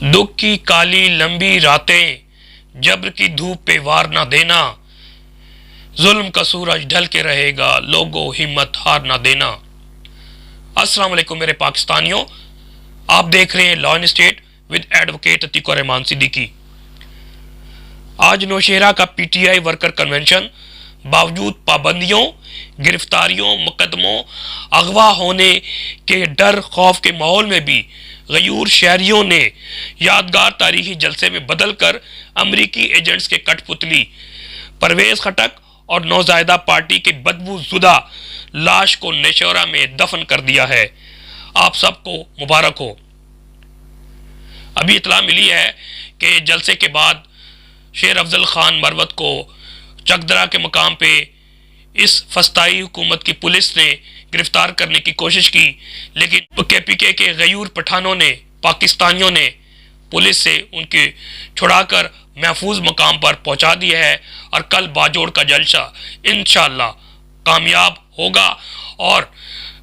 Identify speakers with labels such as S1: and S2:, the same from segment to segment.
S1: दुख की काली लंबी रातें, जब्र की धूप पे वार ना देना, जुल्म का सूरज ढल के रहेगा, लोगों हिम्मत हार ना देना। अस्सलाम वालेकुम मेरे पाकिस्तानियों, आप देख रहे हैं law and state with advocate Atiq Rahman Siddiqui. आज नौशेरा का पीटीआई वर्कर कन्वेंशन बावजूद पाबंदियों, गिरफ्तारियों, मुकदमों, अगवा होने के डर खौफ के माहौल में भी गयूर शहरियों ने यादगार तारीखी जलसे में बदलकर अमरीकी एजेंट्स के कठपुतली परवेज खटक और नौजायदा पार्टी के बदबूजुदा लाश को नेशोरा में दफन कर दिया है। आप सबको मुबारक हो। अभी इतला मिली है कि जलसे के बाद शेर अफजल खान मरवत को चकदरा के मकाम पे इस फस्ताई हुकूमत की पुलिस ने गिरफ्तार करने की कोशिश की, लेकिन केपीके के गयूर पठानों ने, पाकिस्तानियों ने पुलिस से उनके छुड़ाकर महफूज मकाम पर पहुंचा दिया है और कल बाजोड़ का जलसा इंशाअल्लाह कामयाब होगा और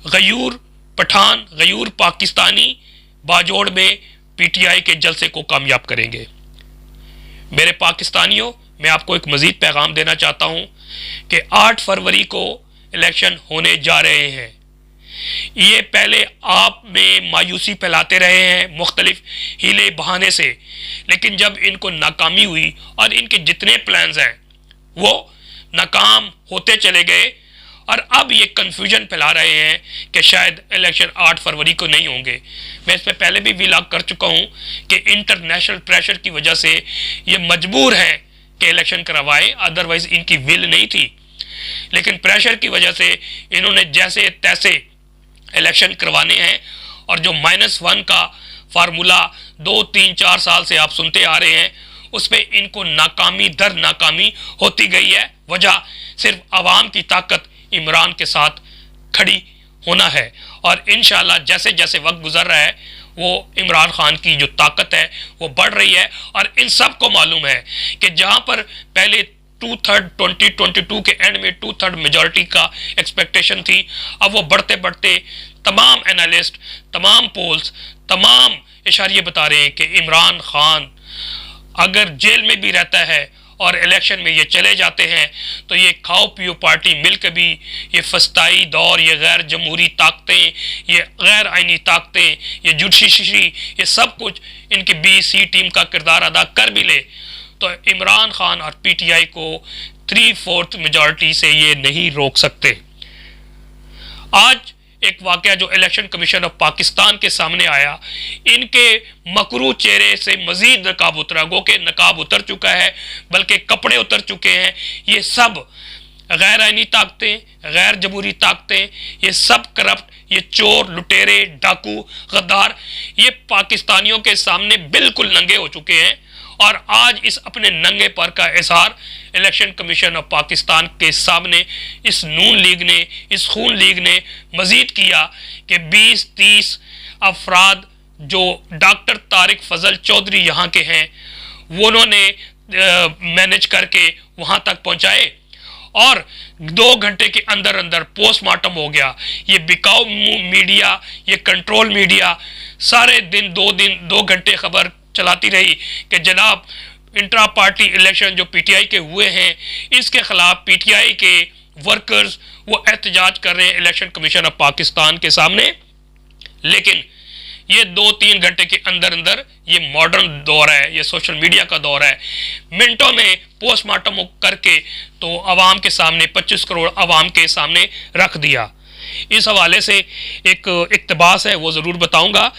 S1: गयूर पठान, गयूर पाकिस्तानी बाजोड़ में पीटीआई के जलसे को कामयाब करेंगे। मेरे पाकिस्तानियों, मैं आपको एक मजीद पैगाम देना चाहता हूं कि 8 फरवरी को इलेक्शन होने जा रहे हैं। ये पहले आप में मायूसी फैलाते रहे हैं मुख्तलिफ हीले बहाने से, लेकिन जब इनको नाकामी हुई और इनके जितने प्लान्स हैं वो नाकाम होते चले गए और अब ये कंफ्यूजन फैला रहे हैं कि शायद इलेक्शन 8 फरवरी को नहीं होंगे। मैं इस पर पहले भी व्लॉग कर चुका हूं कि इंटरनेशनल प्रेशर की वजह से ये मजबूर हैं कि इलेक्शन करवाएं, अदरवाइज इनकी विल नहीं थी, लेकिन प्रेशर की वजह से इन्होंने जैसे तैसे इलेक्शन करवाने हैं और जो -1 का फार्मूला 2, 3, 4 साल से आप सुनते आ रहे हैं उस पर इनको नाकामी दर नाकामी होती गई है। वजह सिर्फ आवाम की ताकत इमरान के साथ खड़ी होना है और इंशाल्लाह जैसे जैसे वक्त गुजर रहा है वो इमरान खान की जो ताकत है वो बढ़ रही है और इन सब को मालूम है कि जहां पर पहले 2/3 2022 के एंड में 2/3 मेजॉरिटी का एक्सपेक्टेशन थी, अब वो बढ़ते बढ़ते तमाम एनालिस्ट, तमाम पोल्स, तमाम इशारे बता रहे हैं कि इमरान खान अगर जेल में भी रहता है और इलेक्शन में ये चले जाते हैं तो ये खाओ पियो पार्टी मिलकर भी ये फस्ताई दौर, ये गैर जमहूरी ताकतें, ये गैर आइनी ताकतें, ये जुडिशरी, ये सब कुछ इनकी BC टीम का किरदार अदा कर भी ले तो इमरान खान और पीटीआई को 3/4 मेजॉरिटी से ये नहीं रोक सकते। आज एक वाकया जो इलेक्शन कमीशन ऑफ पाकिस्तान के सामने आया, इनके मकरू चेहरे से मजीद नकाब उतरा, गो के नकाब उतर चुका है बल्कि कपड़े उतर चुके हैं। ये सब गैर आइनी ताकतें, गैर जमहूरी ताकतें, ये सब करप्ट, ये चोर, लुटेरे, डाकू, गद्दार, ये पाकिस्तानियों के सामने बिल्कुल नंगे हो चुके हैं और आज इस अपने नंगे पर का इजहार इलेक्शन कमीशन ऑफ पाकिस्तान के सामने इस नून लीग ने, इस खून लीग ने मजीद किया कि 20-30 अफराद जो डॉक्टर तारिक फजल चौधरी यहाँ के हैं वो उन्होंने मैनेज करके वहाँ तक पहुँचाए और 2 घंटे के अंदर अंदर पोस्टमार्टम हो गया। ये बिकाऊ मीडिया, ये कंट्रोल मीडिया सारे दिन 2 घंटे खबर चलाती रही कि जनाब इंट्रा पार्टी इलेक्शन जो पीटीआई के हुए हैं इसके खिलाफ पीटीआई के वर्कर्स वो एहतजाज कर रहे हैं इलेक्शन कमीशन ऑफ पाकिस्तान के सामने। लेकिन ये 2-3 घंटे के अंदर अंदर, ये मॉडर्न दौर है, ये सोशल मीडिया का दौर है, मिनटों में पोस्टमार्टम करके तो आवाम के सामने 25 करोड़ आवाम के सामने रख दिया। इस हवाले से एक इक्तबास है वो ज़रूर बताऊंगा।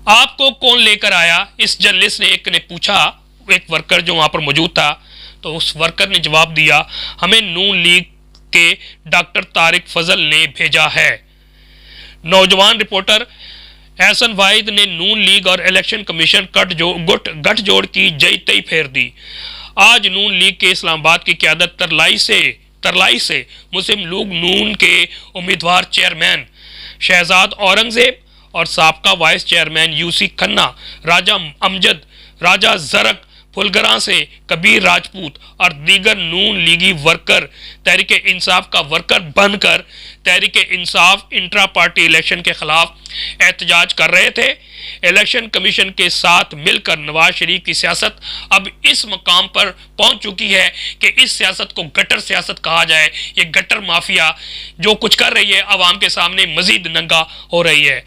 S1: आपको कौन लेकर आया, इस जर्नलिस्ट ने एक ने पूछा, एक वर्कर जो वहाँ पर मौजूद था, तो उस वर्कर ने जवाब दिया, हमें नून लीग के डॉक्टर तारिक फजल ने भेजा है। नौजवान रिपोर्टर एहसन वाहिद ने नून लीग और इलेक्शन कमीशन गठजोड़ की जई तई फेर दी। आज नून लीग के इस्लामाबाद की क़यादत तरलाई से मुस्लिम लीग नून के उम्मीदवार चेयरमैन शहजाद औरंगजेब और साबका वाइस चेयरमैन यूसी खन्ना, राजा अमजद, राजा जरक, फुलगरा से कबीर राजपूत और दीगर नून लीगी वर्कर तहरीक इंसाफ का वर्कर बनकर Tehreek Insaf intra party election के खिलाफ एहतजाज कर रहे थे। इलेक्शन कमीशन के साथ मिलकर नवाज शरीफ की सियासत अब इस मकाम पर पहुंच चुकी है कि इस सियासत को गटर सियासत कहा जाए। ये गटर माफिया जो कुछ कर रही है आवाम के सामने मजीद नंगा हो रही है।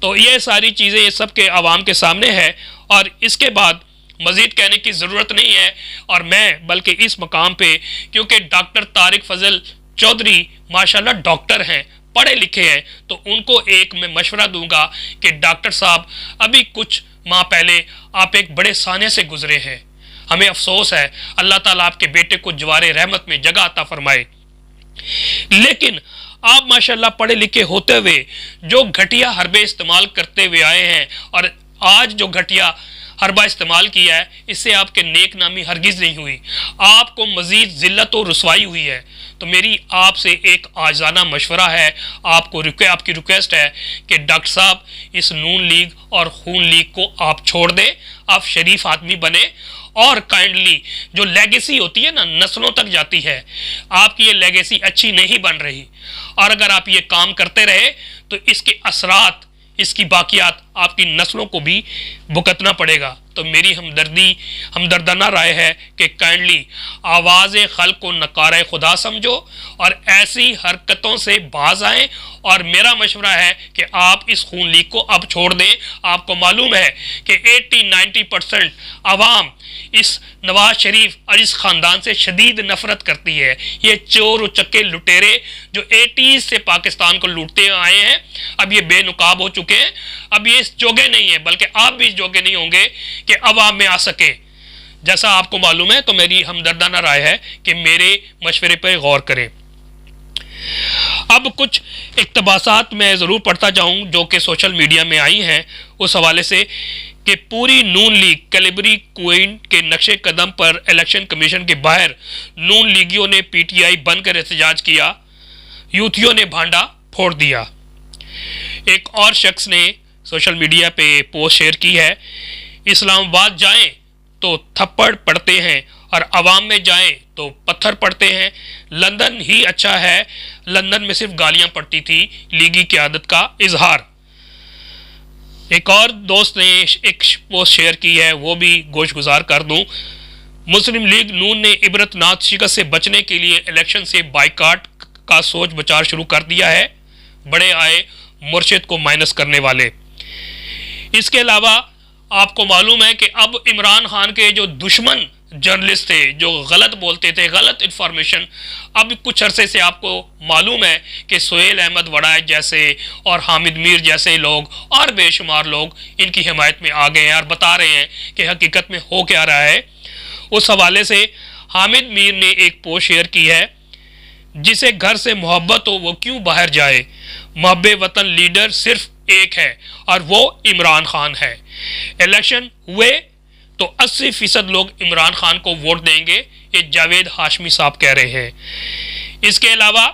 S1: तो ये सारी चीज़ें सबके आवाम के सामने है और इसके बाद मजीद कहने की ज़रूरत नहीं है। और मैं बल्कि इस मकाम पे क्योंकि डॉक्टर तारिक फजल चौधरी माशाल्लाह डॉक्टर हैं, पढ़े लिखे हैं, तो उनको एक मैं मशवरा दूंगा कि डॉक्टर साहब अभी कुछ माह पहले आप एक बड़े साने से गुजरे हैं। हमें अफसोस है, अल्लाह ताला आपके बेटे को जवारे रहमत में जगह अता फरमाए। लेकिन आप माशाल्लाह पढ़े लिखे होते हुए जो घटिया हरबे इस्तेमाल करते हुए आए हैं और आज जो घटिया हरबा इस्तेमाल किया है, इससे आपके नेक नामी हरगिज़ नहीं हुई, आपको मज़ीद ज़िल्लत और रुसवाई हुई है। तो मेरी आपसे एक आजाना मशवरा है, आपकी रिक्वेस्ट है कि डॉक्टर साहब इस नून लीग और खून लीग को आप छोड़ दें, आप शरीफ आदमी बने और काइंडली जो लेगेसी होती है ना, नस्लों तक जाती है, आपकी ये लेगेसी अच्छी नहीं बन रही और अगर आप ये काम करते रहे तो इसके असरात, इसकी बाकियात आपकी नस्लों को भी भुगतना पड़ेगा। तो मेरी हमदर्दाना राय है कि काइंडली आवाज़ खल्क को नकारा खुदा समझो और ऐसी हरकतों से बाज आएँ। और मेरा मशवरा है कि आप इस खून लीग को अब छोड़ दें। आपको मालूम है कि 80-90% आवाम इस नवाज शरीफ और इस ख़ानदान से शदीद नफरत करती है। ये चोर उचक्के लुटेरे जो 80s से पाकिस्तान को लूटते आए हैं, अब ये बेनुकाब हो चुके हैं। अब ये इस जोगे नहीं है, बल्कि आप भी इस जोगे नहीं होंगे कि अवाम में आ सके, जैसा आपको मालूम है। तो मेरी हमदर्दाना राय है कि मेरे मशवरे पर गौर करें। अब कुछ इक़्तिबासात मैं ज़रूर पढ़ता जाऊँ जो कि सोशल मीडिया में आई हैं, उस हवाले से कि पूरी नून लीग कैलिबरी क्वीन के नक्शे कदम पर इलेक्शन कमीशन के बाहर नून लीगियों ने पीटीआई बनकर एहतजाज किया, यूथियों ने भांडा फोड़ दिया। एक और शख्स ने सोशल मीडिया पे पोस्ट शेयर की है, इस्लामाबाद जाएं तो थप्पड़ पड़ते हैं और अवाम में जाएं तो पत्थर पड़ते हैं, लंदन ही अच्छा है, लंदन में सिर्फ गालियां पड़ती थी, लीगी क़यादत का इजहार। एक और दोस्त ने एक पोस्ट शेयर की है, वो भी गोशगुजार कर दूं। मुस्लिम लीग नून ने इबरतनाक शिकस्त से बचने के लिए इलेक्शन से बाइकाट का सोच विचार शुरू कर दिया है, बड़े आए मुर्शिद को माइनस करने वाले। इसके अलावा आपको मालूम है कि अब इमरान खान के जो दुश्मन जर्नलिस्ट थे, जो गलत बोलते थे, गलत इंफॉर्मेशन, अब कुछ अरसे से आपको मालूम है कि सुहेल अहमद वड़ाई जैसे और हामिद मीर जैसे लोग और बेशुमार लोग इनकी हिमायत में आ गए हैं और बता रहे हैं कि हकीकत में हो क्या रहा है। उस हवाले से हामिद मीर ने एक पोस्ट शेयर की है, जिसे घर से मोहब्बत हो वो क्यों बाहर जाए, महब्बे वतन लीडर सिर्फ एक है और वो इमरान खान है। इलेक्शन हुए तो 80% लोग इमरान खान को वोट देंगे, ये जावेद हाशमी साहब कह रहे हैं। इसके अलावा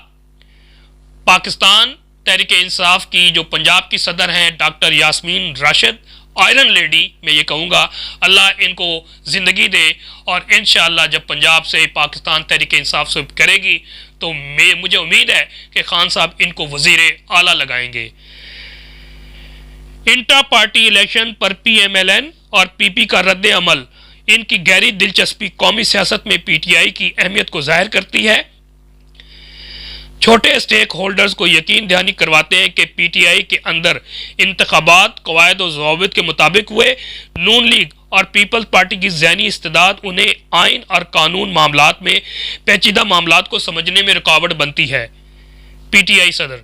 S1: पाकिस्तान तहरीक इंसाफ की जो पंजाब की सदर हैं doctor Yasmin Rashid, iron lady, मैं ये कहूँगा अल्लाह इनको ज़िंदगी दे और इंशाअल्लाह जब पंजाब से पाकिस्तान तहरीक इंसाफ से करेगी तो मुझे उम्मीद है कि खान साहब इनको वज़ीर आला लगाएंगे। इंट्रा पार्टी इलेक्शन पर पीएमएलएन और पीपी का रद्द अमल, इनकी गहरी दिलचस्पी कौमी सियासत में पीटीआई की अहमियत को जाहिर करती है। छोटे स्टेक होल्डर्स को यकीन दहानी करवाते हैं कि पीटीआई के अंदर इंतखाबात कवायद और ज़वाबित के मुताबिक हुए। नून लीग और पीपल्स पार्टी की ज़हनी इस्तेदाद उन्हें आइन और कानून मामलात में पेचीदा मामलात को समझने में रुकावट बनती है। पीटीआई सदर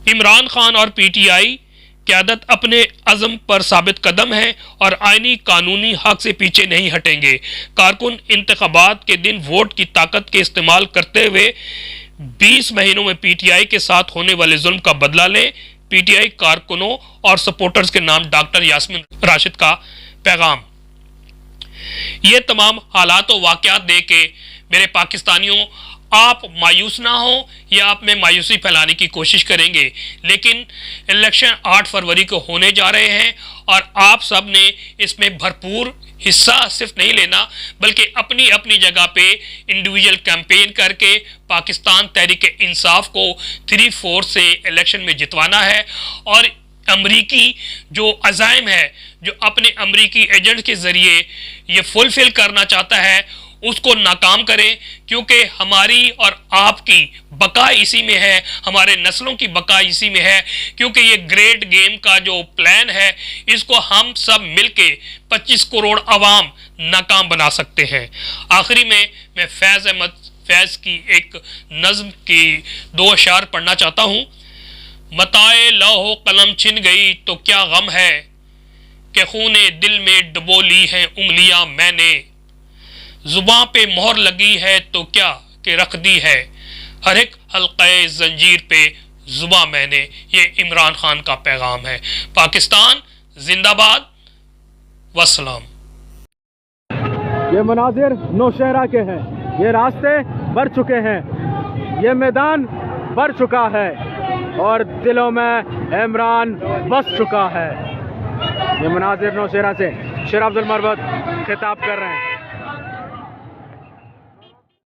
S1: इमरान खान और पीटीआई क़यादत अपने अज़म पर साबित कदम है और आइनी कानूनी हक से पीछे नहीं हटेंगे। कारकुन इंतखाबात के दिन वोट की ताकत के इस्तेमाल करते हुए 20 महीनों में पीटीआई के साथ होने वाले जुल्म का बदला लें। पीटीआई कारकुनों और सपोर्टर्स के नाम डॉक्टर यास्मीन राशिद का पैगाम। ये तमाम हालात और वाक़यात देख के मेरे पाकिस्तानियों, आप मायूस ना हो या आप में मायूसी फैलाने की कोशिश करेंगे, लेकिन इलेक्शन 8 फरवरी को होने जा रहे हैं और आप सब ने इसमें भरपूर हिस्सा सिर्फ नहीं लेना बल्कि अपनी अपनी जगह पे इंडिविजुअल कैंपेन करके पाकिस्तान तहरीक इंसाफ को 3-4 से इलेक्शन में जितवाना है और अमरीकी जो अज़ाइम है, जो अपने अमरीकी एजेंट के ज़रिए ये फुलफिल करना चाहता है, उसको नाकाम करें, क्योंकि हमारी और आपकी बका इसी में है, हमारे नस्लों की बका इसी में है, क्योंकि ये ग्रेट गेम का जो प्लान है इसको हम सब मिलके 25 करोड़ अवाम नाकाम बना सकते हैं। आखिरी में मैं फैज़ अहमद फैज़ की एक नज़्म की 2 अशार पढ़ना चाहता हूँ। मताए लौहो कलम छिन गई तो क्या गम है कि खूने दिल में डुबो ली हैं उंगलियां मैंने, जुबां पे मोहर लगी है तो क्या कि रख दी है हर एक हल्क़े जंजीर पे जुबां मैंने। ये इमरान खान का पैगाम है। पाकिस्तान जिंदाबाद। वस्सलाम।
S2: ये मनाजिर नौशहरा के हैं, ये रास्ते भर चुके हैं, ये मैदान भर चुका है और दिलों में इमरान बस चुका है। ये मनाजिर नौशहरा से शेर अब्दुल मरवत खिताब कर रहे हैं।